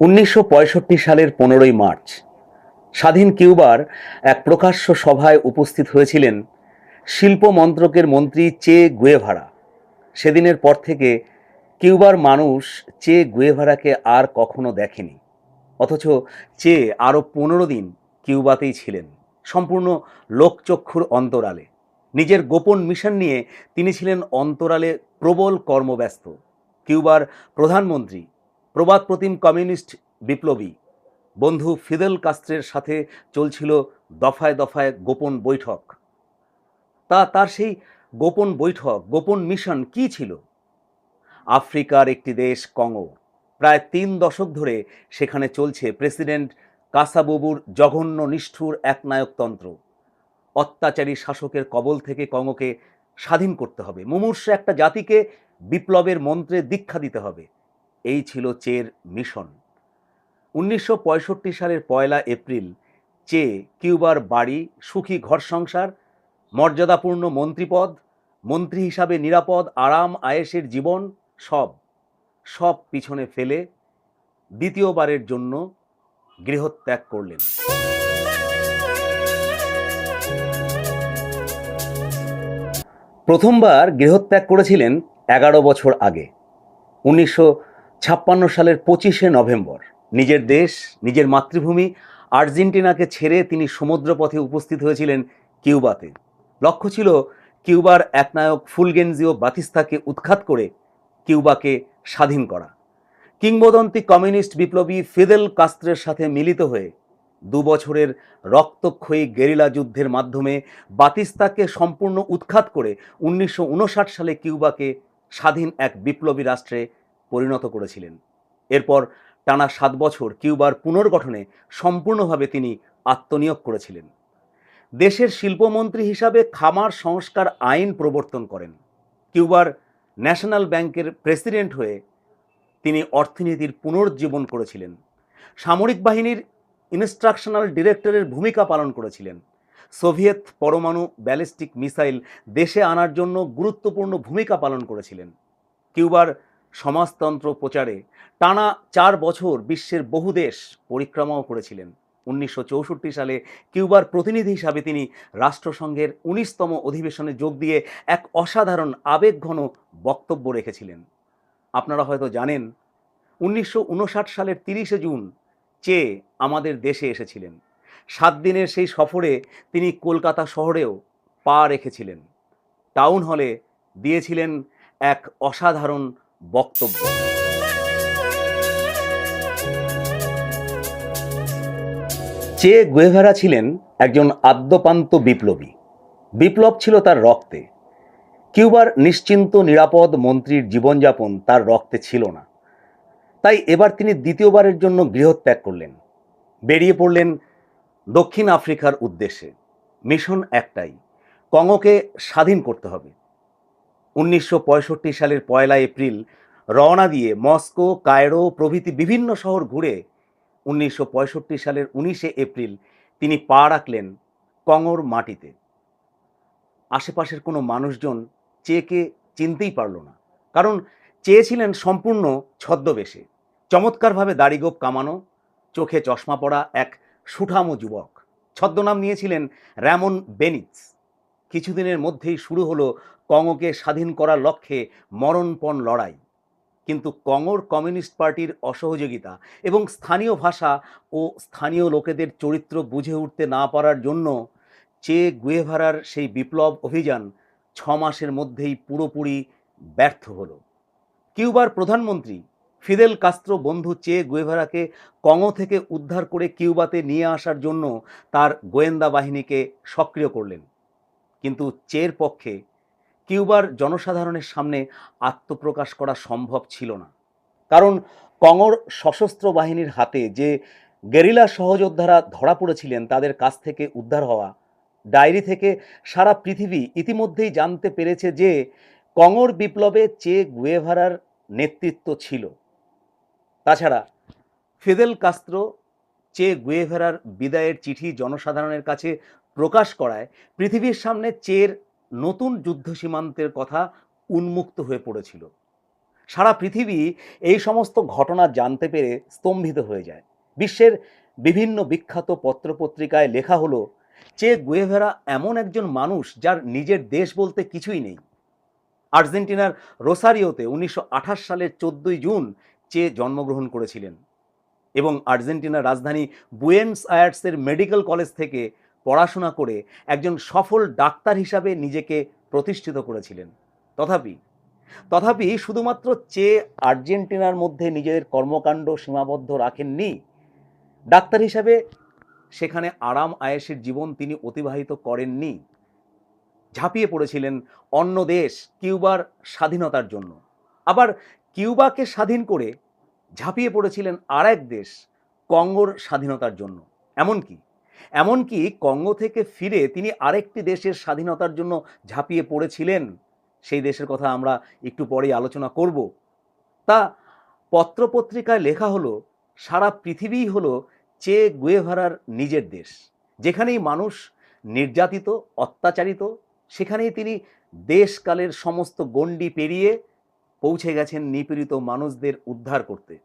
1965 সালের 15ই মার্চ স্বাধীন কিউবার এক প্রকাশ্য সভায় উপস্থিত হয়েছিলেন শিল্প মন্ত্রকের মন্ত্রী চে গুয়েভারা। সেদিনের পর থেকে কিউবার মানুষ চে গুয়েভারাকে আর কখনো দেখেনি। অথচ চে আরও 15 দিন কিউবাতেই ছিলেন, সম্পূর্ণ লোকচক্ষুর অন্তরালে। নিজের গোপন মিশন নিয়ে তিনি ছিলেন অন্তরালে প্রবল কর্মব্যস্ত। কিউবার প্রধানমন্ত্রী, প্রবাদপ্রতিম কমিউনিস্ট বিপ্লবী বন্ধু ফিদেল কাস্ত্রের সাথে চলছিল দফায় দফায় গোপন বৈঠক। তার সেই গোপন বৈঠক, গোপন মিশন কি ছিল? আফ্রিকার একটি দেশ কঙ্গো। প্রায় 3 দশক ধরে সেখানে চলছে প্রেসিডেন্ট কাসাবুবুর জঘন্য নিষ্ঠুর একনায়কতন্ত্র। অত্যাচারী শাসকের কবল থেকে কঙ্গোকে স্বাধীন করতে হবে, মুমূর্ষ একটা জাতিকে বিপ্লবের মন্ত্রে দীক্ষা দিতে হবে। এই ছিল চের মিশন। 1965 সালের 1 এপ্রিল চে কিউবার বাড়ি, সুখী ঘর সংসার, মর্যাদাপূর্ণ মন্ত্রীপদ, মন্ত্রী হিসাবে নিরাপদ আরাম আয়েশের জীবন সব পিছনে ফেলে দ্বিতীয়বারের জন্য গৃহত্যাগ করলেন। প্রথমবার গৃহত্যাগ করেছিলেন 11 বছর আগে, 1956 সালের 25শে নভেম্বর। নিজের দেশ, নিজের মাতৃভূমি আর্জেন্টিনাকে ছেড়ে তিনি সমুদ্রপথে উপস্থিত হয়েছিলেন কিউবাতে। লক্ষ্য ছিল কিউবার একনায়ক ফুলগেনজিও বাতিস্তাকে উৎখাত করে কিউবাকে স্বাধীন করা। কিংবদন্তি কমিউনিস্ট বিপ্লবী ফিদেল কাস্ত্রের সাথে মিলিত হয়ে 2 বছরের রক্তক্ষয়ী গেরিলা যুদ্ধের মাধ্যমে বাতিস্তাকে সম্পূর্ণ উৎখাত করে 1959 সালে কিউবাকে স্বাধীন এক বিপ্লবী রাষ্ট্রে পরিণত করেছিলেন। এরপর টানা 7 বছর কিউবার পুনর্গঠনে সম্পূর্ণভাবে তিনি আত্মনিয়োগ করেছিলেন। দেশের শিল্পমন্ত্রী হিসাবে খামার সংস্কার আইন প্রবর্তন করেন। কিউবার ন্যাশনাল ব্যাংকের প্রেসিডেন্ট হয়ে তিনি অর্থনীতির পুনর্জীবন করেছিলেন। সামরিক বাহিনীর ইনস্ট্রাকশনাল ডিরেক্টরের ভূমিকা পালন করেছিলেন। সোভিয়েত পরমাণু ব্যালিস্টিক মিসাইল দেশে আনার জন্য গুরুত্বপূর্ণ ভূমিকা পালন করেছিলেন। কিউবার সমাজতন্ত্র প্রচারে টানা 4 বছর বিশ্বের বহু দেশ পরিক্রমাও করেছিলেন। 1964 সালে কিউবার প্রতিনিধি হিসাবে তিনি রাষ্ট্রসংঘের 19তম অধিবেশনে যোগ দিয়ে এক অসাধারণ আবেগঘন বক্তব্য রেখেছিলেন। আপনারা হয়তো জানেন, 1959 সালের 30শে জুন চে আমাদের দেশে এসেছিলেন। 7 দিনের সেই সফরে তিনি কলকাতা শহরেও পা রেখেছিলেন। টাউন হলে দিয়েছিলেন এক অসাধারণ বক্তব্য। চে গুয়েভারা ছিলেন একজন আদ্যপান্ত বিপ্লবী। বিপ্লব ছিল তার রক্তে। কিউবার নিশ্চিন্ত নিরাপদ মন্ত্রীর জীবনযাপন তার রক্তে ছিল না। তাই এবার তিনি দ্বিতীয়বারের জন্য গৃহত্যাগ করলেন, বেরিয়ে পড়লেন দক্ষিণ আফ্রিকার উদ্দেশ্যে। মিশন একটাই, কঙ্গোকে স্বাধীন করতে হবে। 1965 সালের 1 এপ্রিল রওনা দিয়ে মস্কো, কায়রো প্রভৃতি বিভিন্ন শহর ঘুরে 1965 সালের 19শে এপ্রিল তিনি পা রাখলেন কঙ্গোর মাটিতে। আশেপাশের কোনো মানুষজন চেকে চিনতেই পারল না, কারণ চেয়েছিলেন সম্পূর্ণ ছদ্মবেশে, চমৎকারভাবে দাড়িগোঁফ কামানো, চোখে চশমা পরা এক সুঠামো যুবক। ছদ্মনাম নিয়েছিলেন র্যামন বেনিৎস। কিছুদিনের মধ্যেই শুরু হলো কঙ্গোকে স্বাধীন করার লক্ষ্যে মরণপণ লড়াই। কিন্তু কঙ্গোর কমিউনিস্ট পার্টির অসহযোগিতা এবং স্থানীয় ভাষা ও স্থানীয় লোকেদের চরিত্র বুঝে উঠতে না পারার জন্য চে গুয়েভারার সেই বিপ্লব অভিযান 6 মাসের মধ্যেই পুরোপুরি ব্যর্থ হলো। কিউবার প্রধানমন্ত্রী ফিদেল কাস্ত্রো বন্ধু চে গুয়েভারাকে কঙ্গো থেকে উদ্ধার করে কিউবাতে নিয়ে আসার জন্য তার গোয়েন্দা বাহিনীকে সক্রিয় করলেন। কিন্তু চের পক্ষে কিউবার জনসাধারণের সামনে আত্মপ্রকাশ করা সম্ভব ছিল না, কারণ কঙ্গোর সশস্ত্র বাহিনীর হাতে যে গেরিলা সহযোদ্ধারা ধরা পড়েছিলেন তাদের কাছ থেকে উদ্ধার হওয়া ডায়েরি থেকে সারা পৃথিবী ইতিমধ্যেই জানতে পেরেছে যে কঙ্গোর বিপ্লবে চে গুয়েভারার নেতৃত্ব ছিল। তাছাড়া ফিদেল কাস্ত্রো চে গুয়েভারার বিদায়ের চিঠি জনসাধারণের কাছে প্রকাশ করায় পৃথিবীর সামনে চের নতুন যুদ্ধ সীমান্তের কথা উন্মুক্ত হয়ে পড়েছিল। সারা পৃথিবী এই সমস্ত ঘটনা জানতে পেরে স্তম্ভিত হয়ে যায়। বিশ্বের বিভিন্ন বিখ্যাত পত্রপত্রিকায় লেখা হলো, চে গুয়েভারা এমন একজন মানুষ যার নিজের দেশ বলতে কিছুই নেই। আর্জেন্টিনার রোসারিওতে 1928 সালের 14 জুন চে জন্মগ্রহণ করেছিলেন এবং আর্জেন্টিনার রাজধানী বুয়েন্স আয়ার্সের মেডিকেল কলেজ থেকে পড়াশোনা করে একজন সফল ডাক্তার হিসাবে নিজেকে প্রতিষ্ঠিত করেছিলেন। তথাপি শুধুমাত্র চে আর্জেন্টিনার মধ্যে নিজের কর্মকাণ্ড সীমাবদ্ধ রাখেননি। ডাক্তার হিসাবে সেখানে আরাম আয়েশের জীবন তিনি অতিবাহিত করেননি। ঝাঁপিয়ে পড়েছিলেন অন্য দেশ কিউবার স্বাধীনতার জন্য। আবার কিউবাকে স্বাধীন করে ঝাঁপিয়ে পড়েছিলেন আর এক দেশ কঙ্গোর স্বাধীনতার জন্য। এমনকি কঙ্গো থেকে ফিরে তিনি আরেকটি দেশের স্বাধীনতার জন্য ঝাঁপিয়ে পড়েছিলেন। সেই দেশের কথা আমরা একটু পরেই আলোচনা করব। তা পত্রপত্রিকায় লেখা হলো, সারা পৃথিবীই হলো চে গুয়েভারার নিজের দেশ। যেখানেই মানুষ নির্যাতিত, অত্যাচারিত, সেখানেই তিনি দেশকালের সমস্ত গণ্ডি পেরিয়ে পৌঁছে গেছেন নিপীড়িত মানুষদের উদ্ধার করতে।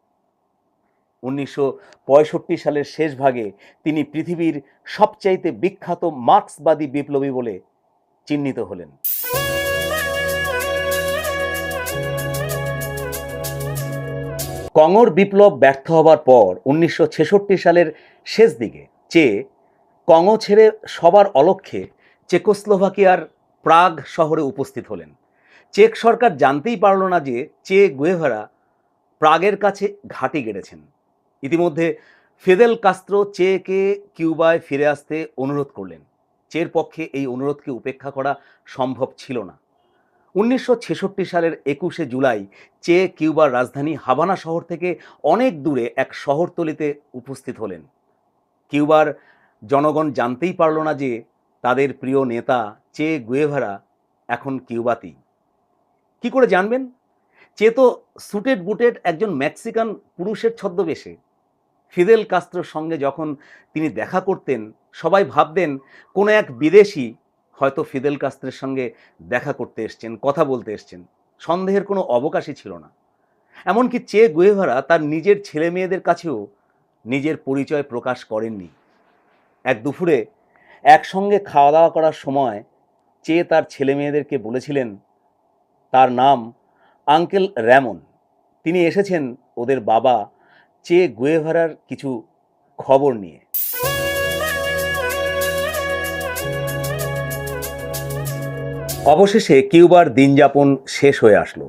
1965 সালের শেষ ভাগে তিনি পৃথিবীর সবচাইতে বিখ্যাত মার্ক্সবাদী বিপ্লবী বলে চিহ্নিত হলেন। কঙ্গোর বিপ্লব ব্যর্থ হবার পর 1966 সালের শেষ দিকে চে কঙ্গো ছেড়ে সবার অলক্ষ্যে চেকোস্লোভাকিয়ার প্রাগ শহরে উপস্থিত হলেন। চেক সরকার জানতেই পারল না যে চে গুয়েভারা প্রাগের কাছে ঘাঁটি গেড়েছেন। ইতিমধ্যে ফিদেল কাস্ত্রো চেকে কিউবায় ফিরে আসতে অনুরোধ করলেন। চের পক্ষে এই অনুরোধকে উপেক্ষা করা সম্ভব ছিল না। 1966 সালের 21 জুলাই চে কিউবার রাজধানী হাভানা শহর থেকে অনেক দূরে এক শহরতলিতে উপস্থিত হলেন। কিউবার জনগণ জানতেই পারল না যে তাদের প্রিয় নেতা চে গুয়েভারা এখন কিউবাতেই। কি করে জানবেন? চে তো সুটেড বুটেড একজন মেক্সিকান পুরুষের ছদ্মবেশে। ফিদেল কাস্ত্রোর সঙ্গে যখন তিনি দেখা করতেন, সবাই ভাবতেন কোনো এক বিদেশি হয়তো ফিদেল কাস্ত্রোর সঙ্গে দেখা করতে এসছেন, কথা বলতে এসছেন। সন্দেহের কোনো অবকাশই ছিল না। এমনকি চে গুয়েভারা তার নিজের ছেলে মেয়েদের কাছেও নিজের পরিচয় প্রকাশ করেননি। এক দুপুরে একসঙ্গে খাওয়া দাওয়া করার সময় চে তার ছেলে মেয়েদেরকে বলেছিলেন তার নাম আঙ্কেল র্যামন। তিনি এসেছেন ওদের বাবা চে গুয়েভারার কিছু খবর নিয়ে। অবশেষে কিউবার দিনযাপন শেষ হয়ে আসলো।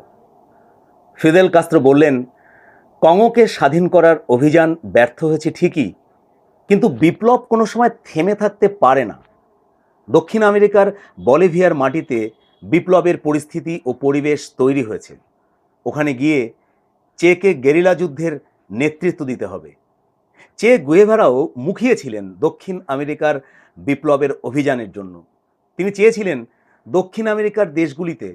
ফিদেল কাস্ত্রো বললেন, কঙ্গোকে স্বাধীন করার অভিযান ব্যর্থ হয়েছে ঠিকই, কিন্তু বিপ্লব কোনো সময় থেমে থাকতে পারে না। দক্ষিণ আমেরিকার বলিভিয়ার মাটিতে বিপ্লবের পরিস্থিতি ও পরিবেশ তৈরি হয়েছে। ওখানে গিয়ে চেকে গেরিলা যুদ্ধের নেতৃত্ব দিতে হবে। চে গুয়েভারাও মুখিয়েছিলেন দক্ষিণ আমেরিকার বিপ্লবের অভিযানের জন্য। তিনি চেয়েছিলেন দক্ষিণ আমেরিকার দেশগুলিতে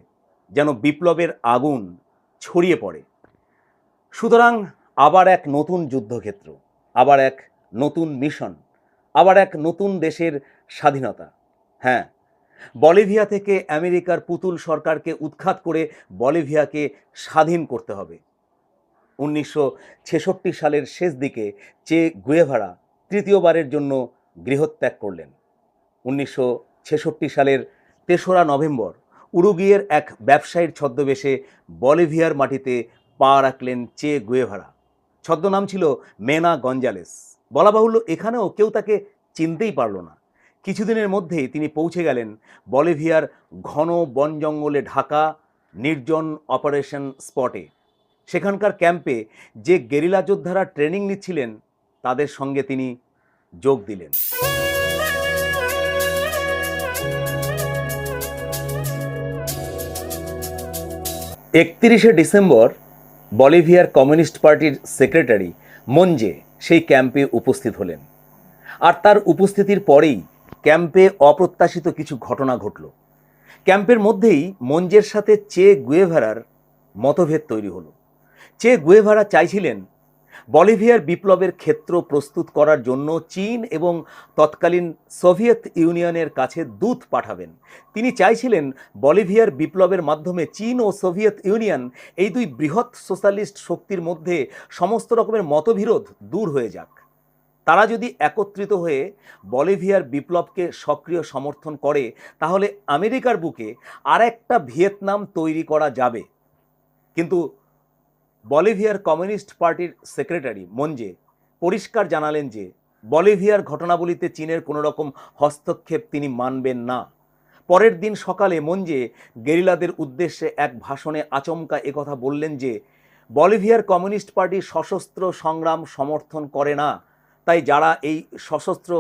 যেন বিপ্লবের আগুন ছড়িয়ে পড়ে। সুতরাং আবার এক নতুন যুদ্ধক্ষেত্র, আবার এক নতুন মিশন, আবার এক নতুন দেশের স্বাধীনতা। হ্যাঁ, বলিভিয়া থেকে আমেরিকার পুতুল সরকারকে উৎখাত করে বলিভিয়াকে স্বাধীন করতে হবে। 1966 সালের শেষ দিকে চে গুয়েভারা তৃতীয়বারের জন্য গৃহত্যাগ করলেন। 1966 সালের 3রা নভেম্বর উরুগুয়ের এক ব্যবসায়ীর ছদ্মবেশে বলিভিয়ার মাটিতে পা রাখলেন চে গুয়েভারা। ছদ্মনাম ছিল মেনা গঞ্জালেস। বলা বাহুল্য, এখানেও কেউ তাকে চিনতেই পারল না। কিছুদিনের মধ্যেই তিনি পৌঁছে গেলেন বলিভিয়ার ঘন বন জঙ্গলে ঢাকা নির্জন অপারেশন স্পটে। সেখানকার ক্যাম্পে যে গেরিলা যোদ্ধারা ট্রেনিং নিচ্ছিলেন তাদের সঙ্গে তিনি যোগ দিলেন। 31শে ডিসেম্বর বলিভিয়ার কমিউনিস্ট পার্টির সেক্রেটারি মঞ্জে সেই ক্যাম্পে উপস্থিত হলেন। আর তার উপস্থিতির পরেই ক্যাম্পে অপ্রত্যাশিত কিছু ঘটনা ঘটল। ক্যাম্পের মধ্যেই মঞ্জের সাথে চে গুয়েভারার মতভেদ তৈরি হলো। চে গুয়েভারা চাইছিলেন বলিভিয়ার বিপ্লবের ক্ষেত্র প্রস্তুত করার জন্য চীন এবং তৎকালীন সোভিয়েত ইউনিয়নের কাছে দূত পাঠাবেন। তিনি চাইছিলেন বলিভিয়ার বিপ্লবের মাধ্যমে চীন ও সোভিয়েত ইউনিয়ন, এই দুই বৃহৎ সোশ্যালিস্ট শক্তির মধ্যে সমস্ত রকমের মতবিরোধ দূর হয়ে যাক। তারা যদি একত্রিত হয়ে বলিভিয়ার বিপ্লবকে সক্রিয় সমর্থন করে, তাহলে আমেরিকার বুকে আর একটা ভিয়েতনাম তৈরি করা যাবে। কিন্তু বলিভিয়ার কমিউনিস্ট পার্টির সেক্রেটারি মঞ্জে পরিষ্কার জানালেন যে বলিভিয়ার ঘটনাবলিতে চীনের কোনো রকম হস্তক্ষেপ তিনি মানবেন না। পরের দিন সকালে মঞ্জে গেরিলাদের উদ্দেশ্যে এক ভাষণে আচমকা একথা বললেন যে বলিভিয়ার কমিউনিস্ট পার্টি সশস্ত্র সংগ্রাম সমর্থন করে না, তাই যারা এই সশস্ত্র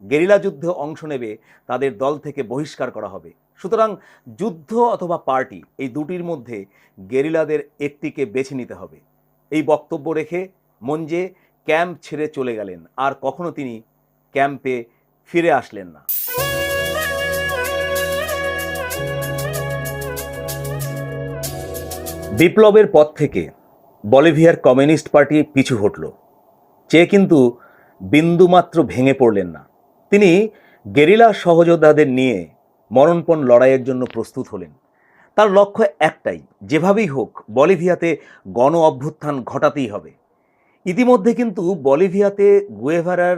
গেরিলা যুদ্ধে অংশ নেবে তাদের দল থেকে বহিষ্কার করা হবে। সুতরাং যুদ্ধ অথবা পার্টি, এই দুটির মধ্যে গেরিলাদের একটিকে বেছে নিতে হবে। এই বক্তব্য রেখে মঞ্জে ক্যাম্প ছেড়ে চলে গেলেন, আর কখনো তিনি ক্যাম্পে ফিরে আসলেন না। বিপ্লবের পর থেকে বলিভিয়ার কমিউনিস্ট পার্টি পিছু হটল। চে কিন্তু বিন্দুমাত্র ভেঙে পড়লেন না। তিনি গেরিলা সহযোদ্ধাদের নিয়ে মরণপণ লড়াইয়ের জন্য প্রস্তুত হলেন। তার লক্ষ্য একটাই, যেভাবেই হোক বলিভিয়াতে গণ অভ্যুত্থান ঘটাতেই হবে। ইতিমধ্যে কিন্তু বলিভিয়াতে গুয়েভারার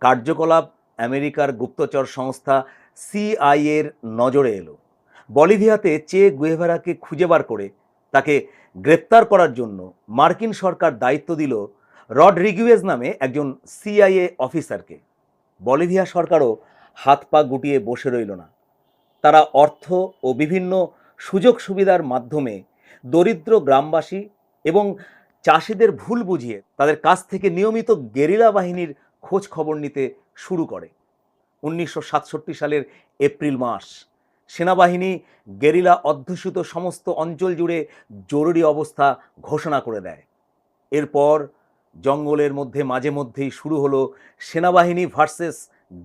কার্যকলাপ আমেরিকার গুপ্তচর সংস্থা সিআইএর নজরে এলো। বলিভিয়াতে চে গুয়েভারাকে খুঁজে বার করে তাকে গ্রেপ্তার করার জন্য মার্কিন সরকার দায়িত্ব দিল রডরিগুয়েজ নামে একজন সিআইএ অফিসারকে। বলিভিয়া সরকারও হাত পা গুটিয়ে বসে রইল না। তারা অর্থ ও বিভিন্ন সুযোগ সুবিধার মাধ্যমে দরিদ্র গ্রামবাসী এবং চাষিদের ভুল বুঝিয়ে তাদের কাছ থেকে নিয়মিত গেরিলা বাহিনীর খোঁজ খবর নিতে শুরু করে। 1967 সালের এপ্রিল মাস সেনাবাহিনী গেরিলা অধ্যুষিত সমস্ত অঞ্চল জুড়ে জরুরি অবস্থা ঘোষণা করে দেয়। এরপর জঙ্গলের মধ্যে মাঝে মধ্যেই শুরু হলো সেনাবাহিনী ভার্সেস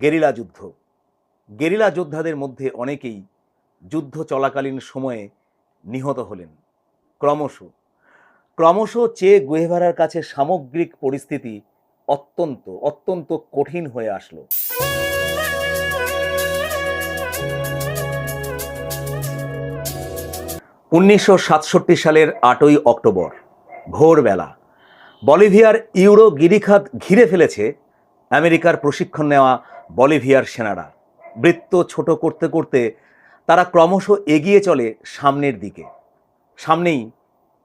গেরিলা যুদ্ধ। গেরিলা যোদ্ধাদের মধ্যে অনেকেই যুদ্ধ চলাকালীন সময়ে নিহত হলেন। ক্রমশ চে গুয়েভারার কাছে সামগ্রিক পরিস্থিতি অত্যন্ত কঠিন হয়ে আসলো। 1967 সালের 8ই অক্টোবর ভোরবেলা বলিভিয়ার ইউরো গিরিখাত ঘিরে ফেলেছে আমেরিকার প্রশিক্ষণ নেওয়া বলিভিয়ার সেনারা। বৃত্ত ছোট করতে করতে তারা ক্রমশ এগিয়ে চলে সামনের দিকে। সামনেই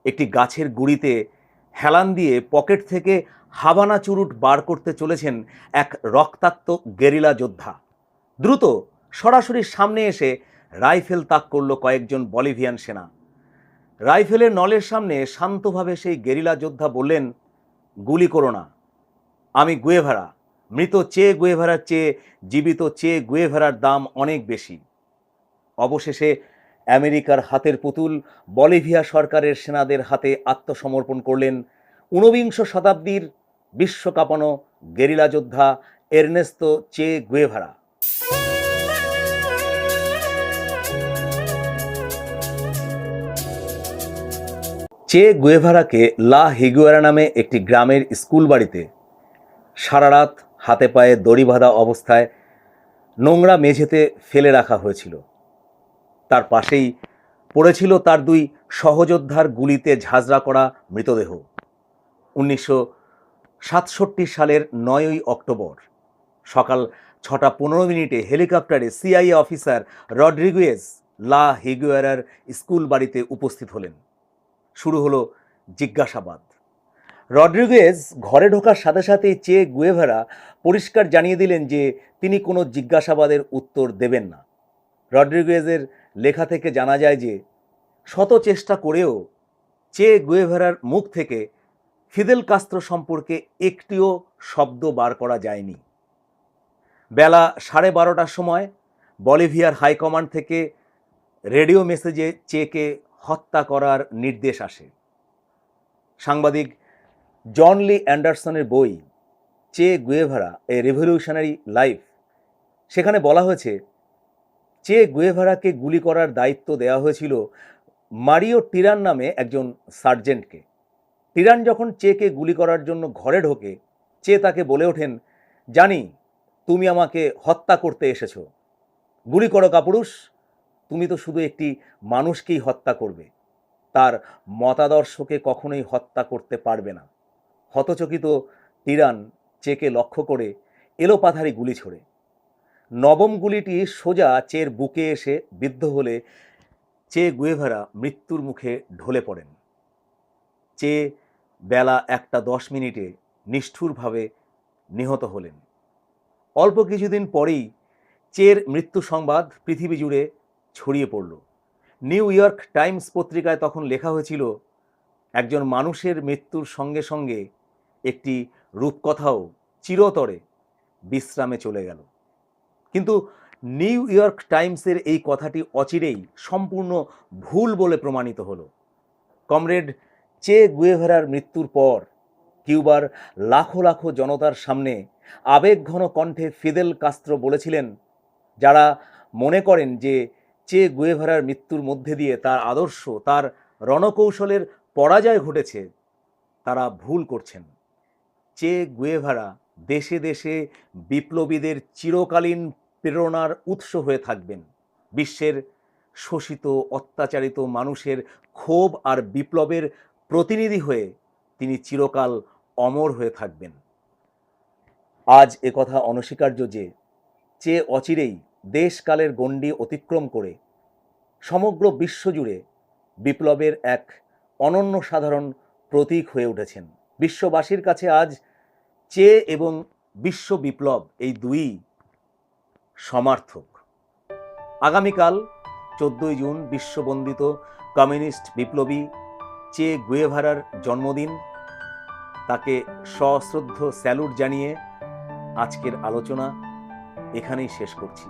একটি গাছের গুঁড়িতে হেলান দিয়ে পকেট থেকে হাভানা চুরুট বার করতে চলেছেন এক রক্তাক্ত গেরিলা যোদ্ধা। দ্রুত সরাসরি সামনে এসে রাইফেল তাক করল কয়েকজন বলিভিয়ান সেনা। রাইফেলের নলের সামনে শান্তভাবে সেই গেরিলা যোদ্ধা বললেন, গুলি করো না, আমি গুয়েভারা। মৃত চে গুয়েভারার চেয়ে জীবিত চে গুয়েভারার দাম অনেক বেশি। অবশেষে আমেরিকার হাতের পুতুল বলিভিয়া সরকারের সেনাদের হাতে আত্মসমর্পণ করলেন 19 শতাব্দীর বিশ্বকাঁপানো গেরিলা যোদ্ধা এরনেস্তো চে গুয়েভারা। চে গুয়েভারাকে লা হিগুয়েরা নামে একটি গ্রামের স্কুল বাড়িতে সারা রাত হাতে পায়ে দড়ি বাঁধা অবস্থায় নোংরা মেঝেতে ফেলে রাখা হয়েছিল। তার পাশেই পড়েছিল তার দুই সহযোদ্ধার গুলিতে ঝাঁঝরা করা মৃতদেহ। 1967 সালের 9ই অক্টোবর সকাল 6:15 হেলিকপ্টারে সিআইএ অফিসার রডরিগুয়েজ লা হিগুয়েরার স্কুল বাড়িতে উপস্থিত হলেন। শুরু হলো জিজ্ঞাসাবাদ। রডরিগুয়েজ ঘরে ঢোকার সাথে সাথেই চে গুয়েভারা পরিষ্কার জানিয়ে দিলেন যে তিনি কোনো জিজ্ঞাসাবাদের উত্তর দেবেন না। রডরিগুয়েজের লেখা থেকে জানা যায় যে শত চেষ্টা করেও চে গুয়েভারার মুখ থেকে ফিদেল কাস্ত্রো সম্পর্কে একটিও শব্দ বার করা যায়নি। বেলা 12:30টার সময় বলিভিয়ার হাইকমান্ড থেকে রেডিও মেসেজে চেকে হত্যা করার নির্দেশ আসে। সাংবাদিক জন লি অ্যান্ডারসনের বই চে গুয়েভারা এ রেভলিউশনারি লাইফ, সেখানে বলা হয়েছে চে গুয়েভারাকে গুলি করার দায়িত্ব দেওয়া হয়েছিল মারিও টিরান নামে একজন সার্জেন্টকে। টিরান যখন চেকে গুলি করার জন্য ঘরে ঢোকে, চে তাকে বলে ওঠেন, জানি তুমি আমাকে হত্যা করতে এসেছো, গুলি করো কাপুরুষ, তুমি তো শুধু একটি মানুষকেই হত্যা করবে, তার মতাদর্শকে কখনোই হত্যা করতে পারবে না। হতচকিত টিরান চেকে লক্ষ্য করে এলোপাথারি গুলি ছোড়ে। নবম গুলিটি সোজা চের বুকে এসে বিদ্ধ হলে চে গুয়েভারা মৃত্যুর মুখে ঢলে পড়েন। চে বেলা 1:10 নিষ্ঠুরভাবে নিহত হলেন। অল্প কিছুদিন পরেই চের মৃত্যু সংবাদ পৃথিবী জুড়ে ছড়িয়ে পড়ল। নিউ ইয়র্ক টাইমস পত্রিকায় তখন লেখা হয়েছিল, একজন মানুষের মৃত্যুর সঙ্গে সঙ্গে একটি রূপকথাও চিরতরে বিশ্রামে চলে গেল। কিন্তু নিউ ইয়র্ক টাইমসের এই কথাটি অচিরেই সম্পূর্ণ ভুল বলে প্রমাণিত হলো। কমরেড চে গুয়েভারার মৃত্যুর পর কিউবার লাখো লাখো জনতার সামনে আবেগঘন কণ্ঠে ফিদেল কাস্ত্রো বলেছিলেন, যারা মনে করেন যে চে গুয়েভারার মৃত্যুর মধ্যে দিয়ে তার আদর্শ, তার রণকৌশলের পরাজয় ঘটেছে, তারা ভুল করছেন। চে গুয়েভারা দেশে দেশে বিপ্লবীদের চিরকালীন প্রেরণার উৎস হয়ে থাকবেন। বিশ্বের শোষিত, অত্যাচারিত মানুষের ক্ষোভ আর বিপ্লবের প্রতিনিধি হয়ে তিনি চিরকাল অমর হয়ে থাকবেন। আজ একথা অনস্বীকার্য যে চে অচিরেই দেশকালের গণ্ডি অতিক্রম করে সমগ্র বিশ্বজুড়ে বিপ্লবের এক অনন্য সাধারণ প্রতীক হয়ে উঠেছেন। বিশ্ববাসীর কাছে আজ চে এবং বিশ্ব বিপ্লব এই দুই সমার্থক। আগামীকাল 14 জুন বিশ্ববন্দিত কমিউনিস্ট বিপ্লবী চে গুয়েভারার জন্মদিন। তাকে সশ্রদ্ধ স্যালুট জানিয়ে আজকের আলোচনা এখানেই শেষ করছি।